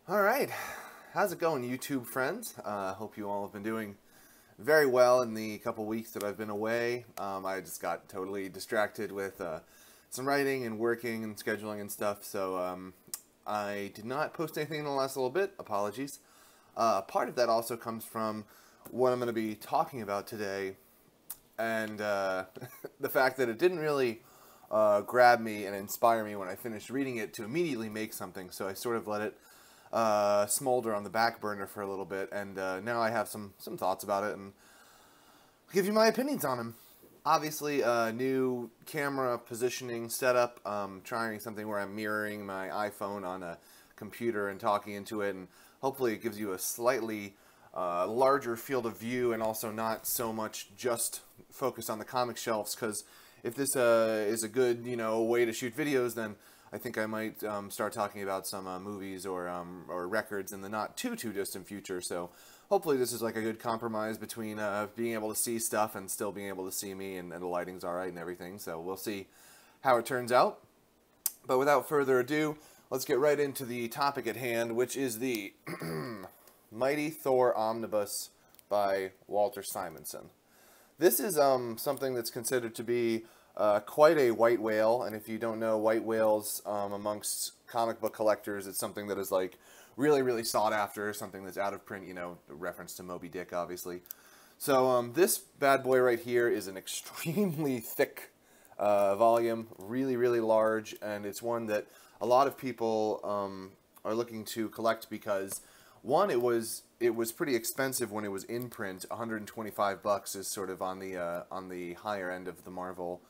Alright, how's it going, YouTube friends? Hope you all have been doing very well in the couple weeks that I've been away. I just got totally distracted with some writing and working and scheduling and stuff, so I did not post anything in the last little bit. Apologies. Part of that also comes from what I'm going to be talking about today, and the fact that it didn't really grab me and inspire me when I finished reading it to immediately make something, so I sort of let it smolder on the back burner for a little bit, and now I have some thoughts about it, and I'll give you my opinions on them. Obviously, new camera positioning setup, trying something where I'm mirroring my iPhone on a computer and talking into it, and hopefully it gives you a slightly larger field of view and also not so much just focused on the comic shelves, because if this is a good, way to shoot videos, then I think I might start talking about some movies or records in the not too distant future. So hopefully this is like a good compromise between being able to see stuff and still being able to see me, and the lighting's all right and everything. So we'll see how it turns out. But without further ado, let's get right into the topic at hand, which is the Mighty Thor Omnibus by Walter Simonson. This is something that's considered to be quite a white whale, and if you don't know, white whales amongst comic book collectors, it's something that is like really sought after, something that's out of print, reference to Moby Dick, obviously. So this bad boy right here is an extremely thick volume, really large, and it's one that a lot of people are looking to collect because, one, it was pretty expensive when it was in print. $125 is sort of on the higher end of the Marvel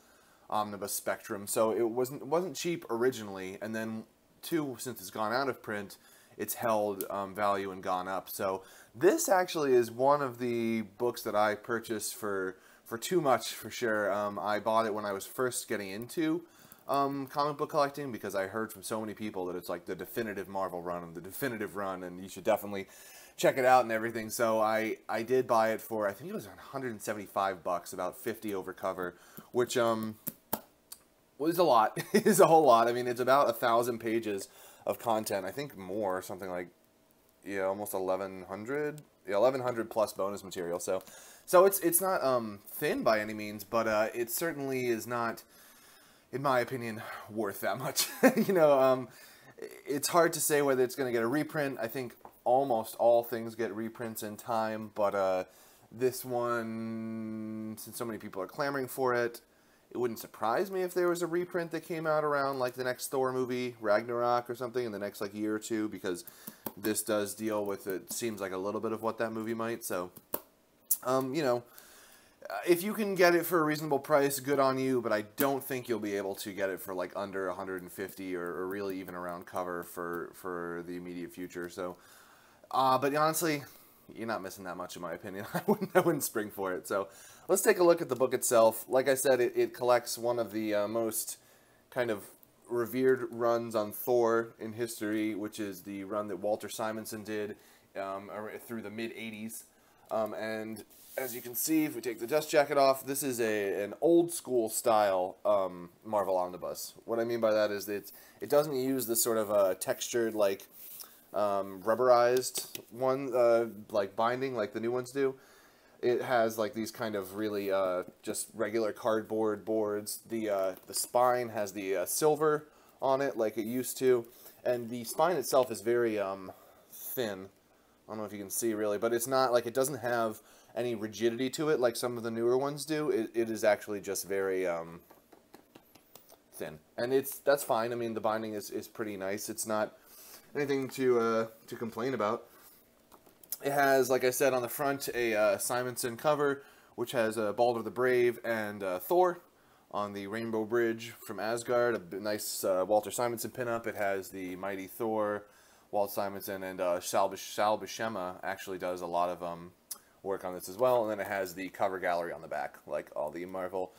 Omnibus spectrum, so it wasn't cheap originally, and then two, since it's gone out of print, it's held value and gone up. So this actually is one of the books that I purchased for too much, for sure. I bought it when I was first getting into comic book collecting, because I heard from so many people that it's like the definitive Marvel run and the definitive run, and you should definitely check it out and everything. So I did buy it for, I think it was $175, about 50 over cover, which was a lot. It is a whole lot. I mean, it's about 1,000 pages of content. I think more, something like, almost 1,100. Yeah, 1,100 plus bonus material. So it's not thin by any means, but it certainly is not, in my opinion, worth that much. It's hard to say whether it's going to get a reprint. I think almost all things get reprints in time, but this one, since so many people are clamoring for it, it wouldn't surprise me if there was a reprint that came out around like the next Thor movie, Ragnarok or something, in the next like year or two, because this does deal with, it seems like, a little bit of what that movie might. So, if you can get it for a reasonable price, good on you, but I don't think you'll be able to get it for like under 150 or really even around cover for the immediate future. So, but honestly, you're not missing that much in my opinion. I wouldn't spring for it. So let's take a look at the book itself. Like I said, it collects one of the most kind of revered runs on Thor in history, which is the run that Walter Simonson did through the mid-'80s. And as you can see, if we take the dust jacket off, this is an old school style Marvel Omnibus. What I mean by that is that it doesn't use this sort of textured, like, rubberized one, like binding like the new ones do. It has like these kind of really just regular cardboard boards. The spine has the silver on it like it used to, and the spine itself is very thin. I don't know if you can see really, but it's not like, it doesn't have any rigidity to it like some of the newer ones do. It is actually just very thin, and that's fine. I mean, the binding is pretty nice. It's not anything to complain about. It has, like I said, on the front a Simonson cover, which has Balder the Brave and Thor on the Rainbow Bridge from Asgard. A nice Walter Simonson pinup. It has the Mighty Thor, Walt Simonson, and Sal Buscema actually does a lot of work on this as well. And then it has the cover gallery on the back, like all the Marvel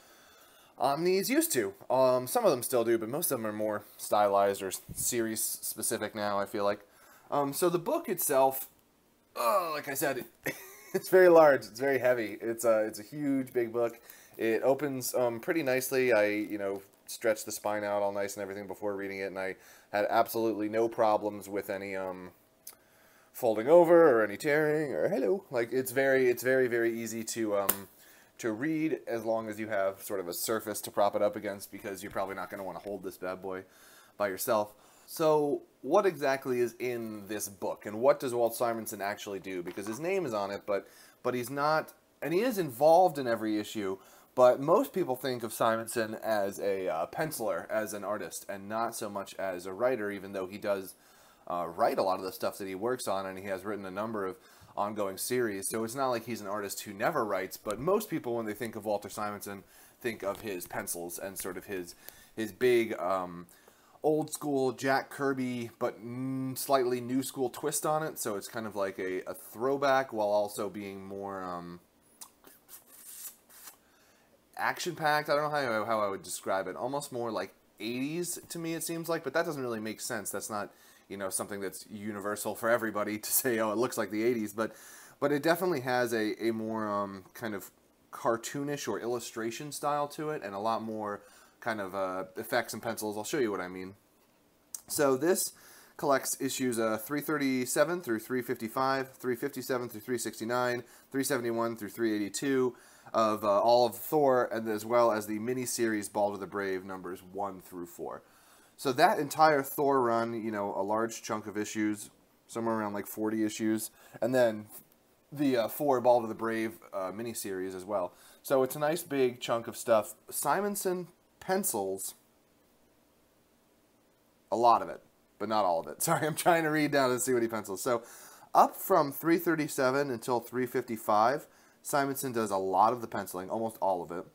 Omnis used to. Some of them still do, but most of them are more stylized or series specific now, I feel like. So the book itself, like I said, it's very large. It's very heavy. It's a huge, big book. It opens pretty nicely. I stretched the spine out all nice and everything before reading it, and I had absolutely no problems with any folding over or any tearing or hello. Like it's very very easy to read as long as you have sort of a surface to prop it up against, because you're probably not going to want to hold this bad boy by yourself. So what exactly is in this book, and what does Walt Simonson actually do? Because his name is on it, but he's not, and he is involved in every issue, but most people think of Simonson as a penciler, as an artist, and not so much as a writer, even though he does write a lot of the stuff that he works on, and he has written a number of ongoing series. So it's not like he's an artist who never writes, but most people, when they think of Walter Simonson, think of his pencils and sort of his big old school Jack Kirby, but slightly new school twist on it. So it's kind of like a throwback while also being more action-packed. I don't know how I would describe it. Almost more like 80s to me, it seems like, but that doesn't really make sense. That's not, you know, something that's universal for everybody to say, oh, it looks like the 80s, but it definitely has a more kind of cartoonish or illustration style to it, and a lot more kind of effects and pencils. I'll show you what I mean. So this collects issues 337 through 355, 357 through 369, 371 through 382 of all of Thor, and as well as the mini-series Ball to the Brave numbers 1 through 4. So that entire Thor run, you know, a large chunk of issues, somewhere around like 40 issues, and then the 4 Ball to the Brave mini-series as well. So it's a nice big chunk of stuff. Simonson pencils a lot of it, but not all of it. Sorry, I'm trying to read down and see what he pencils. So up from 337 until 355, Simonson does a lot of the penciling, almost all of it.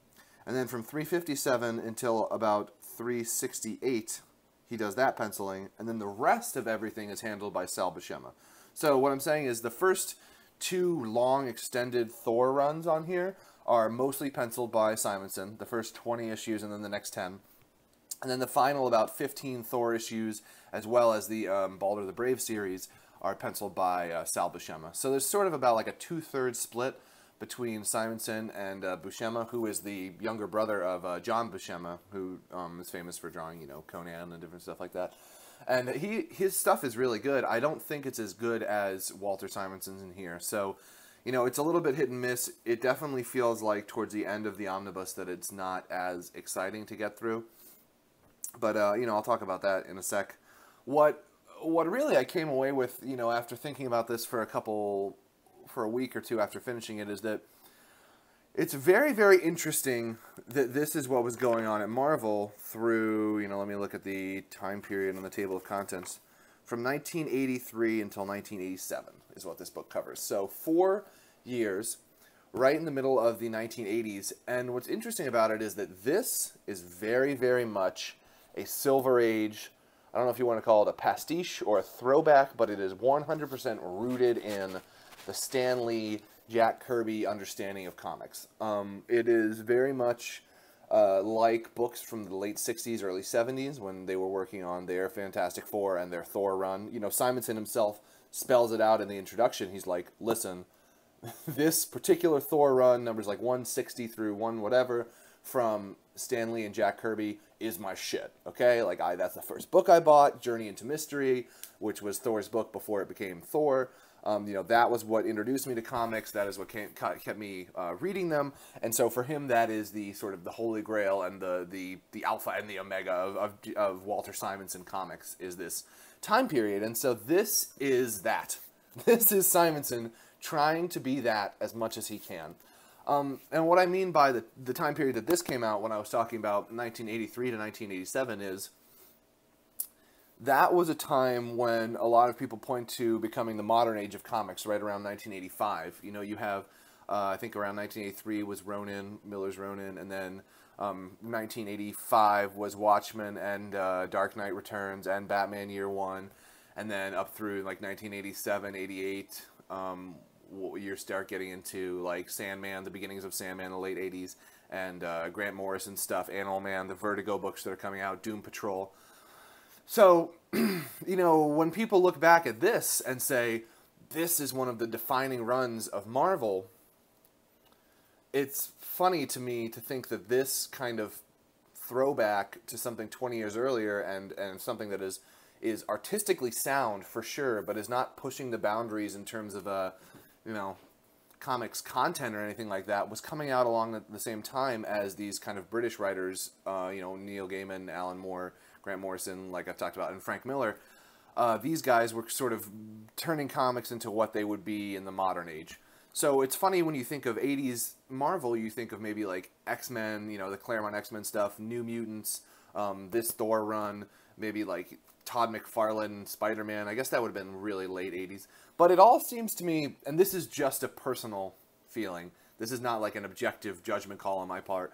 And then from 357 until about 368, he does that penciling, and then the rest of everything is handled by Sal Buscema. So what I'm saying is the first 2 long extended Thor runs on here are mostly penciled by Simonson, the first 20 issues and then the next 10. And then the final about 15 Thor issues, as well as the Balder the Brave series, are penciled by Sal Buscema. So there's sort of about like a 2/3 split between Simonson and Buscema, who is the younger brother of John Buscema, who is famous for drawing, you know, Conan and different stuff like that. And his stuff is really good. I don't think it's as good as Walter Simonson's in here. So, you know, it's a little bit hit and miss. It definitely feels like towards the end of the omnibus that it's not as exciting to get through. But, you know, I'll talk about that in a sec. What really I came away with, you know, after thinking about this for a week or two after finishing it, is that it's very, very interesting that this is what was going on at Marvel through, you know, let me look at the time period on the table of contents. From 1983 until 1987 is what this book covers. So 4 years, right in the middle of the 1980s. And what's interesting about it is that this is very, very much a Silver Age, I don't know if you want to call it a pastiche or a throwback, but it is 100% rooted in the Stan Lee, Jack Kirby understanding of comics. It is very much like books from the late 60s, early 70s, when they were working on their Fantastic Four and their Thor run. You know, Simonson himself spells it out in the introduction. He's like, listen, this particular Thor run, numbers like 160 through 1 whatever, from Stan Lee and Jack Kirby is my shit, okay? Like, that's the first book I bought, Journey into Mystery, which was Thor's book before it became Thor. You know, that was what introduced me to comics. That is what kept me reading them. And so for him, that is the sort of the holy grail and the alpha and the omega of Walter Simonson comics, is this time period. And so this is that. This is Simonson trying to be that as much as he can. And what I mean by the time period that this came out, when I was talking about 1983 to 1987, is that was a time when a lot of people point to becoming the modern age of comics, right around 1985. You know, you have, I think around 1983 was Ronin, Miller's Ronin, and then 1985 was Watchmen and Dark Knight Returns and Batman Year One, and then up through like 1987, 88, you start getting into like Sandman, the beginnings of Sandman in the late 80s, and Grant Morrison stuff, Animal Man, the Vertigo books that are coming out, Doom Patrol. So, you know, when people look back at this and say, this is one of the defining runs of Marvel, it's funny to me to think that this kind of throwback to something 20 years earlier and something that is is artistically sound for sure, but is not pushing the boundaries in terms of you know, comics content or anything like that, was coming out along the same time as these kind of British writers, you know, Neil Gaiman, Alan Moore, Grant Morrison, like I've talked about, and Frank Miller. These guys were sort of turning comics into what they would be in the modern age. So it's funny when you think of 80s Marvel, you think of maybe like X-Men, you know, the Claremont X-Men stuff, New Mutants, this Thor run, maybe like Todd McFarlane, Spider-Man. I guess that would have been really late 80s. But it all seems to me, and this is just a personal feeling, this is not like an objective judgment call on my part,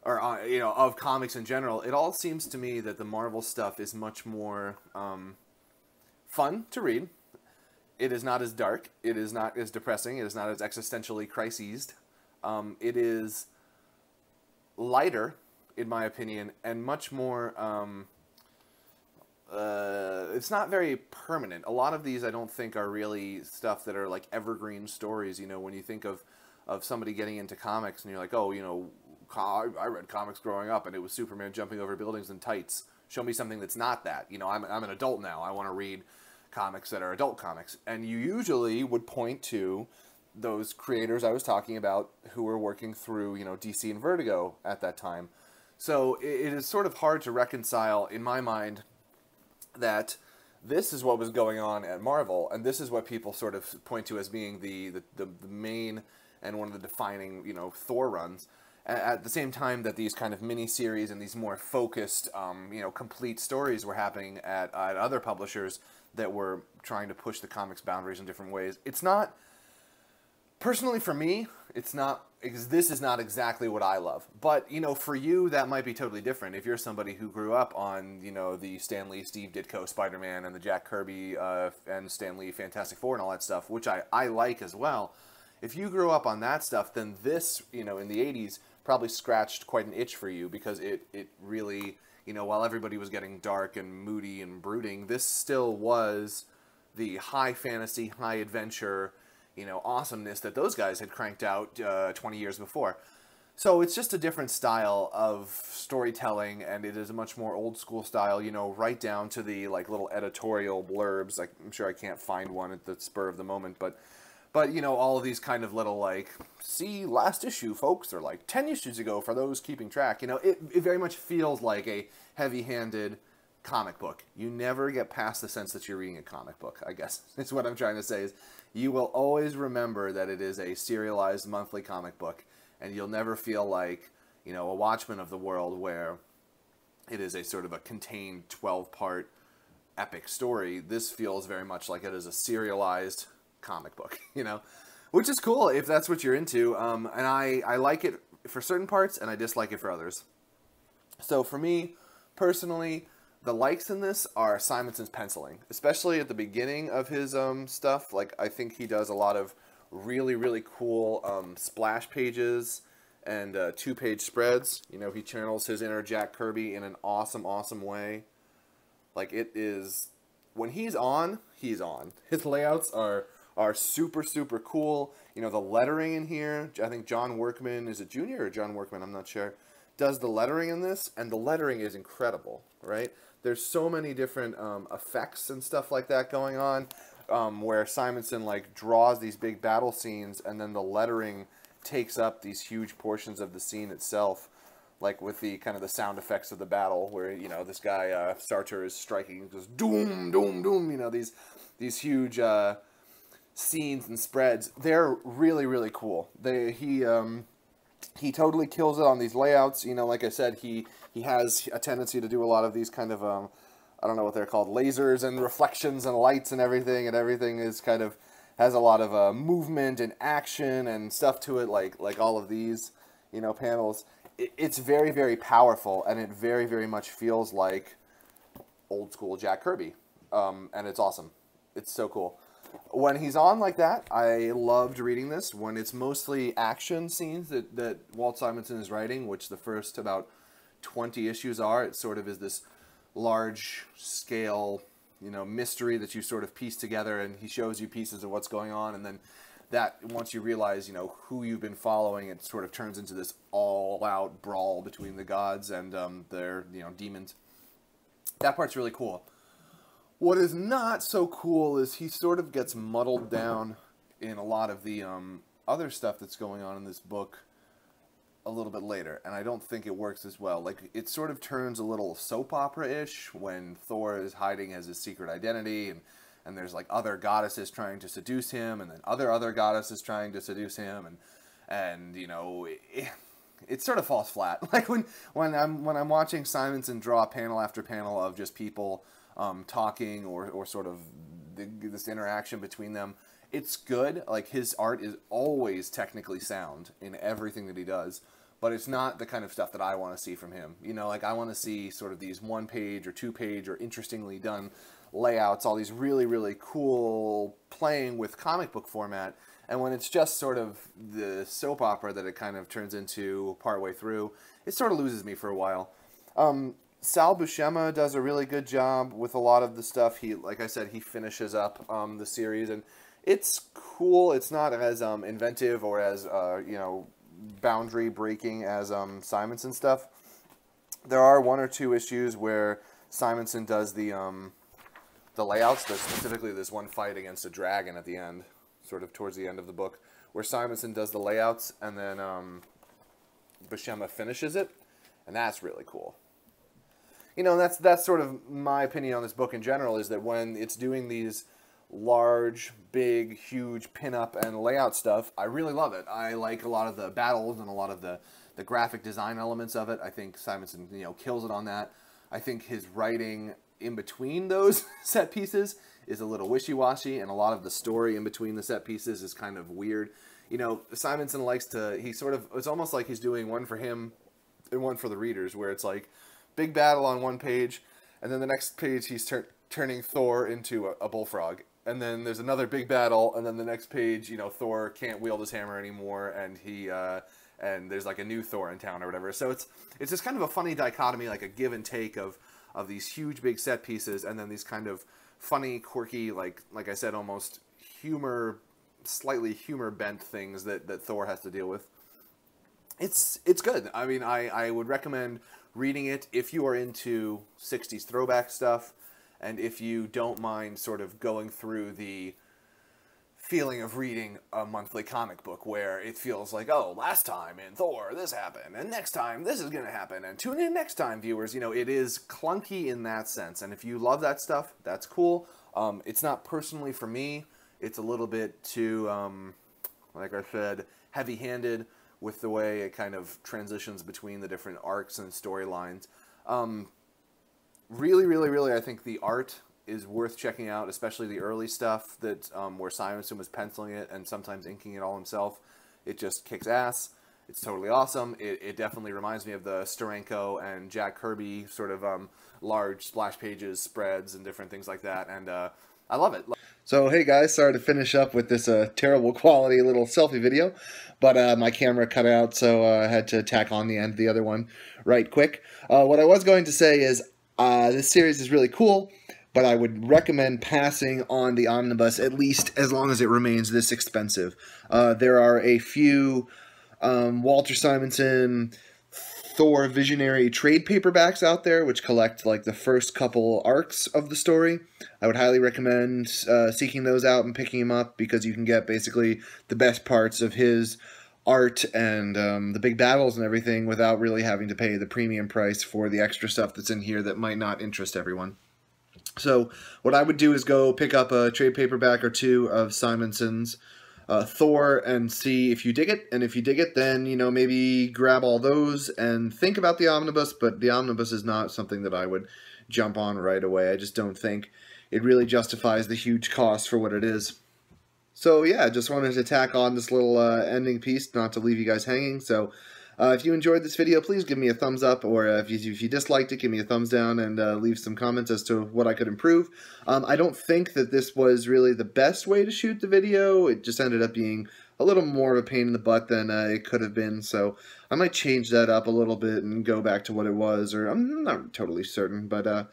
or, you know, of comics in general. It all seems to me that the Marvel stuff is much more fun to read. It is not as dark. It is not as depressing. It is not as existentially crisised. It is lighter, in my opinion, and much more... it's not very permanent. A lot of these I don't think are really stuff that are like evergreen stories. You know, when you think of somebody getting into comics and you're like, oh, you know, I read comics growing up and it was Superman jumping over buildings in tights. Show me something that's not that. You know, I'm an adult now. I want to read comics that are adult comics. And you usually would point to those creators I was talking about who were working through, you know, DC and Vertigo at that time. So it is sort of hard to reconcile, in my mind, that this is what was going on at Marvel, and this is what people sort of point to as being the main and one of the defining, you know, Thor runs. At the same time that these kind of mini-series and these more focused, you know, complete stories were happening at other publishers that were trying to push the comics boundaries in different ways. It's not, personally for me, it's not, this is not exactly what I love. But, you know, for you, that might be totally different. If you're somebody who grew up on, you know, the Stan Lee, Steve Ditko Spider-Man and the Jack Kirby and Stan Lee Fantastic Four and all that stuff, which I like as well. If you grew up on that stuff, then this, you know, in the 80s, probably scratched quite an itch for you, because it really, you know, while everybody was getting dark and moody and brooding, this still was the high fantasy, high adventure, you know, awesomeness that those guys had cranked out 20 years before. So it's just a different style of storytelling, and it is a much more old school style, you know, right down to the like little editorial blurbs. Like, I'm sure I can't find one at the spur of the moment, but you know, all of these kind of little, like, see last issue, folks, or like 10 issues ago for those keeping track. You know, it very much feels like a heavy-handed comic book. You never get past the sense that you're reading a comic book, I guess. That's what I'm trying to say, is you will always remember that it is a serialized monthly comic book, and you'll never feel like, you know, a Watchmen of the world where it is a sort of a contained 12-part epic story. This feels very much like it is a serialized comic book, you know, which is cool if that's what you're into. And I like it for certain parts, and I dislike it for others. So for me, personally, the likes in this are Simonson's penciling, especially at the beginning of his stuff. Like, I think he does a lot of really, really cool splash pages and two-page spreads. You know, he channels his inner Jack Kirby in an awesome, awesome way. Like, it is, when he's on, he's on. His layouts are super, super cool. You know, the lettering in here, I think John Workman, is it Junior or John Workman? I'm not sure. Does the lettering in this, and the lettering is incredible, right? There's so many different effects and stuff like that going on, where Simonson, like, draws these big battle scenes, and then the lettering takes up these huge portions of the scene itself, like with the kind of the sound effects of the battle, where, you know, this guy, Sartor, is striking, just doom, doom, doom, you know, these huge scenes and spreads. They're really, really cool. He totally kills it on these layouts. You know, like I said, he has a tendency to do a lot of these kind of, I don't know what they're called, lasers and reflections and lights and everything is kind of, has a lot of movement and action and stuff to it, like all of these, you know, panels. It's very, very powerful, and it very, very much feels like old school Jack Kirby, and it's awesome. It's so cool. When he's on like that, I loved reading this. When it's mostly action scenes that Walt Simonson is writing, which the first about 20 issues are, it sort of is this large scale, you know, mystery that you sort of piece together, and he shows you pieces of what's going on, and then that, once you realize, you know, who you've been following, it sort of turns into this all-out brawl between the gods and their, you know, demons. That part's really cool. What is not so cool is he sort of gets muddled down in a lot of the other stuff that's going on in this book a little bit later, and I don't think it works as well. Like, it sort of turns a little soap opera-ish when Thor is hiding as his secret identity, and there's like other goddesses trying to seduce him, and then other goddesses trying to seduce him, and you know, it sort of falls flat. Like when I'm watching Simonson draw panel after panel of just people talking or sort of this interaction between them, it's good. Like, his art is always technically sound in everything that he does, but it's not the kind of stuff that I want to see from him. You know, like, I want to see sort of these 1-page or 2-page or interestingly done layouts, all these really, really cool playing with comic book format. And when it's just sort of the soap opera that it kind of turns into partway through, it sort of loses me for a while. Sal Buscema does a really good job with a lot of the stuff. He, like I said, he finishes up the series, and it's cool. It's not as inventive or as you know, boundary breaking as Simonson stuff. There are 1 or 2 issues where Simonson does the layouts. There's specifically this one fight against a dragon at the end, sort of towards the end of the book, where Simonson does the layouts and then Buscema finishes it, and that's really cool. You know, that's sort of my opinion on this book in general, is that when it's doing these large, big, huge pinup and layout stuff, I really love it. I like a lot of the battles and a lot of the graphic design elements of it. I think Simonson, you know, kills it on that. I think his writing in between those set pieces is a little wishy-washy, and a lot of the story in between the set pieces is kind of weird. You know, Simonson likes to, it's almost like he's doing one for him and one for the readers, where it's like, big battle on one page, and then the next page he's turning Thor into a bullfrog. And then there's another big battle, and then the next page, you know, Thor can't wield his hammer anymore, and and there's like a new Thor in town or whatever. So it's just kind of a funny dichotomy, like a give and take of these huge big set pieces, and then these kind of funny, quirky, like I said, almost slightly humor bent things that Thor has to deal with. It's good. I mean, I would recommend reading it if you are into 60s throwback stuff, and if you don't mind sort of going through the feeling of reading a monthly comic book where it feels like, oh, last time in Thor this happened, and next time this is going to happen, and tune in next time, viewers. You know, it is clunky in that sense, and if you love that stuff, that's cool. It's not personally for me. It's a little bit too, like I said, heavy-handed with the way it kind of transitions between the different arcs and storylines. Really, really, really, I think the art is worth checking out, especially the early stuff that where Simonson was penciling it and sometimes inking it all himself. It just kicks ass. It's totally awesome. It definitely reminds me of the Steranko and Jack Kirby sort of large splash pages, spreads, and different things like that, and I love it. So, hey guys, sorry to finish up with this terrible quality little selfie video, but my camera cut out, so I had to tack on the end of the other one right quick. What I was going to say is this series is really cool, but I would recommend passing on the Omnibus, at least as long as it remains this expensive. There are a few Walter Simonson Thor Visionary trade paperbacks out there, which collect like the first couple arcs of the story. I would highly recommend seeking those out and picking them up, because you can get basically the best parts of his art and the big battles and everything without really having to pay the premium price for the extra stuff that's in here that might not interest everyone. So what I would do is go pick up a trade paperback or 2 of Simonson's Thor and see if you dig it, and if you dig it, then, you know, maybe grab all those and think about the Omnibus, but the Omnibus is not something that I would jump on right away. I just don't think it really justifies the huge cost for what it is. So yeah, just wanted to tack on this little ending piece, not to leave you guys hanging. So if you enjoyed this video, please give me a thumbs up, or if you disliked it, give me a thumbs down, and leave some comments as to what I could improve. I don't think that this was really the best way to shoot the video. It just ended up being a little more of a pain in the butt than it could have been, so I might change that up a little bit and go back to what it was, or I'm not totally certain, but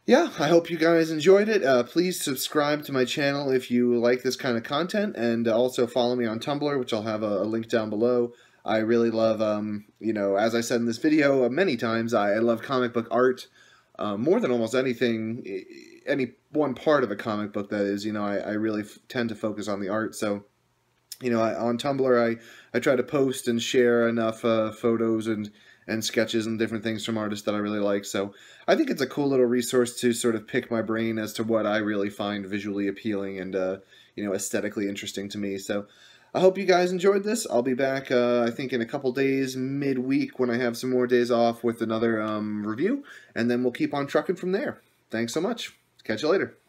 yeah, I hope you guys enjoyed it. Please subscribe to my channel if you like this kind of content, and also follow me on Tumblr, which I'll have a link down below. I really love, you know, as I said in this video many times, I love comic book art more than almost anything any one part of a comic book, that is. I really tend to focus on the art, so on Tumblr, I try to post and share enough photos and sketches and different things from artists that I really like. So I think it's a cool little resource to sort of pick my brain as to what I really find visually appealing and aesthetically interesting to me. So I hope you guys enjoyed this. I'll be back, I think, in a couple days, midweek, when I have some more days off, with another review, and then we'll keep on trucking from there. Thanks so much. Catch you later.